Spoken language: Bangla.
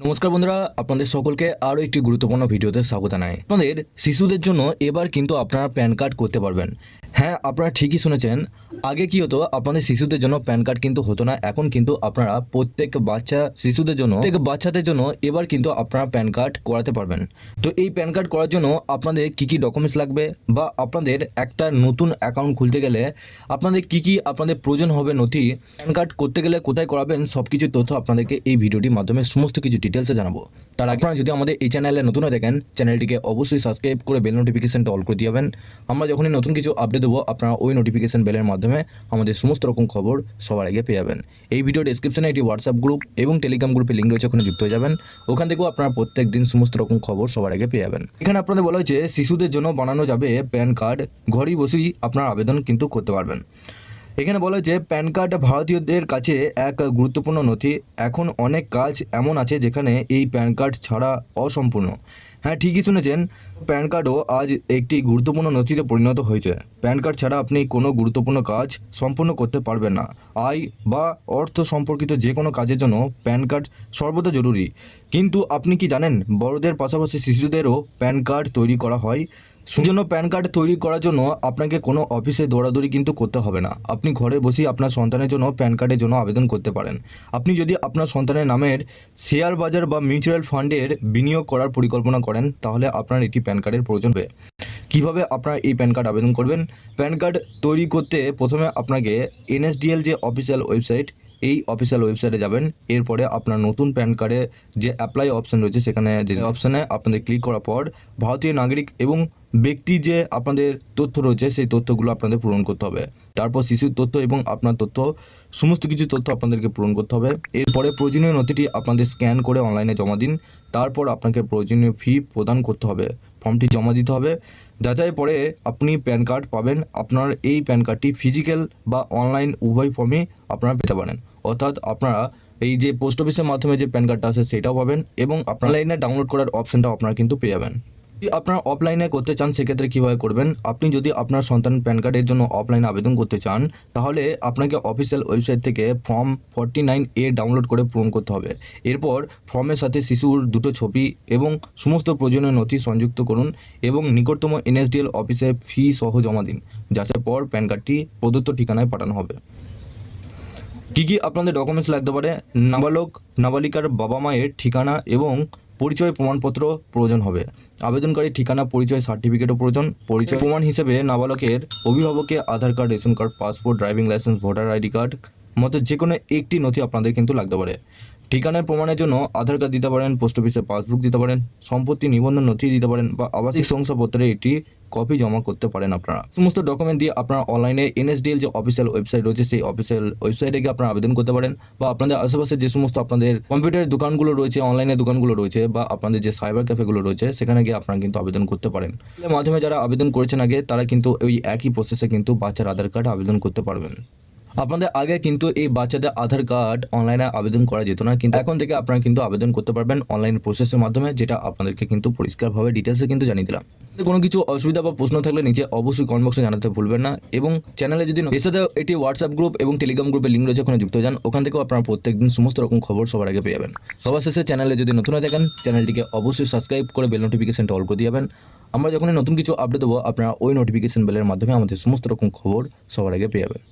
নমস্কার বন্ধুরা, আপনাদের সকলকে আরও একটি গুরুত্বপূর্ণ ভিডিওতে স্বাগত জানাই। আপনাদের শিশুদের জন্য এবার কিন্তু আপনারা প্যান কার্ড করতে পারবেন। হ্যাঁ, আপনারা ঠিকই শুনেছেন। আগে কি হতো, আপনাদের শিশুদের জন্য প্যান কার্ড কিন্তু হতো না। এখন কিন্তু আপনারা প্রত্যেক বাচ্চাদের জন্য এবার কিন্তু আপনারা প্যান কার্ড করাতে পারবেন। তো এই প্যান কার্ড করার জন্য আপনাদের কি ডকুমেন্টস লাগবে, বা আপনাদের একটা নতুন অ্যাকাউন্ট খুলতে গেলে আপনাদের কি আপনাদের প্রয়োজন হবে নথি, প্যান কার্ড করতে গেলে কোথায় করাবেন, সব কিছু তথ্য আপনাদেরকে এই ভিডিওটির মাধ্যমে সমস্ত কিছু ডিটেলসে জানাবো। তার আগে আপনারা যদি আমাদের এই চ্যানেলে নতুন হয়ে দেখেন, চ্যানেলটিকে অবশ্যই সাবস্ক্রাইব করে বেল নোটিফিকেশনটা অল করে দিবেন। আমরা যখনই নতুন কিছু আপডেট দেবো, আপনারা ওই নোটিফিকেশন বেলের মাধ্যমে আমাদের সমস্ত রকম খবর সবার আগে পেয়ে যাবেন। এই ভিডিও ডেসক্রিপশনে একটি হোয়াটসঅ্যাপ গ্রুপ এবং টেলিগ্রাম গ্রুপের লিঙ্ক রয়েছে, ওখানে যুক্ত হয়ে যাবেন। ওখান থেকেও আপনারা প্রত্যেক দিন সমস্ত রকম খবর সবার আগে পেয়ে যাবেন। এখানে আপনাদের বলা হয়েছে শিশুদের জন্য বানানো যাবে প্যান কার্ড, ঘরেই বসেই আপনারা আবেদন কিন্তু করতে পারবেন। এখানে বলা হয়েছে প্যান কার্ড ভারতীয়দের কাছে এক গুরুত্বপূর্ণ নথি। এখন অনেক কাজ এমন আছে যেখানে এই প্যান কার্ড ছাড়া অসম্পূর্ণ। হ্যাঁ, ঠিকই শুনেছেন, প্যান কার্ডও আজ একটি গুরুত্বপূর্ণ নথিতে পরিণত হয়েছে। প্যান কার্ড ছাড়া আপনি কোনো গুরুত্বপূর্ণ কাজ সম্পূর্ণ করতে পারবেন না। আয় বা অর্থ সম্পর্কিত যে কোনো কাজের জন্য প্যান কার্ড সর্বদা জরুরি। কিন্তু আপনি কি জানেন, বড়দের পাশাপাশি শিশুদেরও প্যান কার্ড তৈরি করা হয়। সেজন্য প্যান কার্ড তৈরি করার জন্য আপনাকে কোনো অফিসে দৌড়াদৌড়ি কিন্তু করতে হবে না। আপনি ঘরে বসেই আপনার সন্তানের জন্য প্যান কার্ডের জন্য আবেদন করতে পারেন। আপনি যদি আপনার সন্তানের নামের শেয়ার বাজার বা মিউচুয়াল ফান্ডের বিনিয়োগ করার পরিকল্পনা করেন, তাহলে আপনার একটি প্যান কার্ডের প্রয়োজন হবে। কীভাবে আপনারা এই প্যান কার্ড আবেদন করবেন? প্যান কার্ড তৈরি করতে প্রথমে আপনাকে এনএসডিএল যে অফিসিয়াল ওয়েবসাইট, এই অফিসিয়াল ওয়েবসাইটে যাবেন। এরপরে আপনার নতুন প্যান কার্ডে যে অ্যাপ্লাই অপশান রয়েছে, সেখানে যে অপশানে আপনাদের ক্লিক করার পর ভারতীয় নাগরিক এবং ব্যক্তি যে আপনাদের তথ্য রয়েছে, সেই তথ্যগুলো আপনাদের পূরণ করতে হবে। তারপর শিশুর তথ্য এবং আপনার তথ্য, সমস্ত কিছু তথ্য আপনাদেরকে পূরণ করতে হবে। এরপরে প্রয়োজনীয় নথিটি আপনাদের স্ক্যান করে অনলাইনে জমা দিন। তারপর আপনাকে প্রয়োজনীয় ফি প্রদান করতে হবে, ফর্মটি জমা দিতে হবে। যাচাই পরে আপনি প্যান কার্ড পাবেন। আপনার এই প্যান কার্ডটি ফিজিক্যাল বা অনলাইন উভয় ফর্মে আপনারা পেতে পারেন। অর্থাৎ আপনারা এই যে পোস্ট অফিসের মাধ্যমে যে প্যান কার্ডটা আছে সেটাও পাবেন, এবং আপনার অনলাইনে ডাউনলোড করার অপশানটাও আপনারা কিন্তু পেয়ে যাবেন। যদি আপনারা অফলাইনে করতে চান, সেক্ষেত্রে কীভাবে করবেন? আপনি যদি আপনার সন্তান প্যান কার্ডের জন্য অফলাইনে আবেদন করতে চান, তাহলে আপনাকে অফিসিয়াল ওয়েবসাইট থেকে ফর্ম 49A ডাউনলোড করে পূরণ করতে হবে। এরপর ফর্মের সাথে শিশুর দুটো ছবি এবং সমস্ত প্রয়োজনীয় নথি সংযুক্ত করুন এবং নিকটতম এনএসডিএল অফিসে ফি সহ জমা দিন। যাচার পর প্যান কার্ডটি প্রদত্ত ঠিকানায় পাঠানো হবে। কী আপনাদের ডকুমেন্টস লাগতে পারে? নাবালিকার বাবা মায়ের ঠিকানা এবং পরিচয় প্রমাণপত্র প্রয়োজন হবে। আবেদনকারী ঠিকানা, পরিচয় সার্টিফিকেটও প্রয়োজন। পরিচয় প্রমাণ হিসেবে নাবালকের অভিভাবকের Aadhaar card, ration card, passport, driving licence, voter ID card মতো যে কোনো একটি নথি আপনাদের কিন্তু লাগতে পারে। ঠিকানার প্রমাণের জন্য আধার কার্ড দিতে পারেন, পোস্ট অফিসের পাসবুক দিতে পারেন, সম্পত্তি নিবন্ধন নথি দিতে পারেন, বা আবাসিক শংসাপত্রের একটি কপি জমা করতে পারেন। আপনারা সমস্ত ডকুমেন্ট দিয়ে আপনারা অনলাইনে এনএসডিএল যে অফিসিয়াল ওয়েবসাইট রয়েছে, সেই অফিসিয়াল ওয়েবসাইটে গিয়ে আপনারা আবেদন করতে পারেন, বা আপনাদের আশেপাশে যে সমস্ত আপনাদের কম্পিউটারের দোকানগুলো রয়েছে, অনলাইনে দোকানগুলো রয়েছে, বা আপনাদের যে সাইবার ক্যাফেগুলো রয়েছে, সেখানে গিয়ে আপনারা কিন্তু আবেদন করতে পারেন। এর মাধ্যমে যারা আবেদন করেছেন আগে, তারা কিন্তু ওই একই প্রসেসে কিন্তু বাচ্চার আধার কার্ড আবেদন করতে পারবেন। আপনাদের আগে কিন্তু এই বাচ্চাদের আধার কার্ড অনলাইনে আবেদন করা যেত না, কিন্তু এখন থেকে আপনারা কিন্তু আবেদন করতে পারবেন অনলাইন প্রসেসের মাধ্যমে, যেটা আপনাদেরকে কিন্তু পরিষ্কারভাবে ডিটেলসে কিন্তু জানিয়ে দিলাম। কোনো কিছু অসুবিধা বা প্রশ্ন থাকলে নিচে অবশ্যই কমেন্ট বক্সে জানাতে ভুলবেন না। এবং চ্যানেলে যদি এর সাথে একটি হোয়াটসঅ্যাপ গ্রুপ এবং টেলিগ্রাম গ্রুপের লিঙ্ক রয়েছে, ওখানে যুক্ত হয়ে যান। ওখান থেকেও আপনারা প্রত্যেকদিন সমস্ত রকম খবর সবার আগে পেয়ে যাবেন। সবার শেষে চ্যানেলে যদি নতুন হয়ে থাকেন, চ্যানেলটিকে অবশ্যই সাবস্ক্রাইব করে বেল নোটিফিকেশনটা অল করে দিয়ে যাবেন। আমরা যখনই নতুন কিছু আপডেট দেবো, আপনারা ওই নোটিফিকেশন বেলের মাধ্যমে আমাদের সমস্ত রকম খবর সবার আগে পেয়ে যাবেন।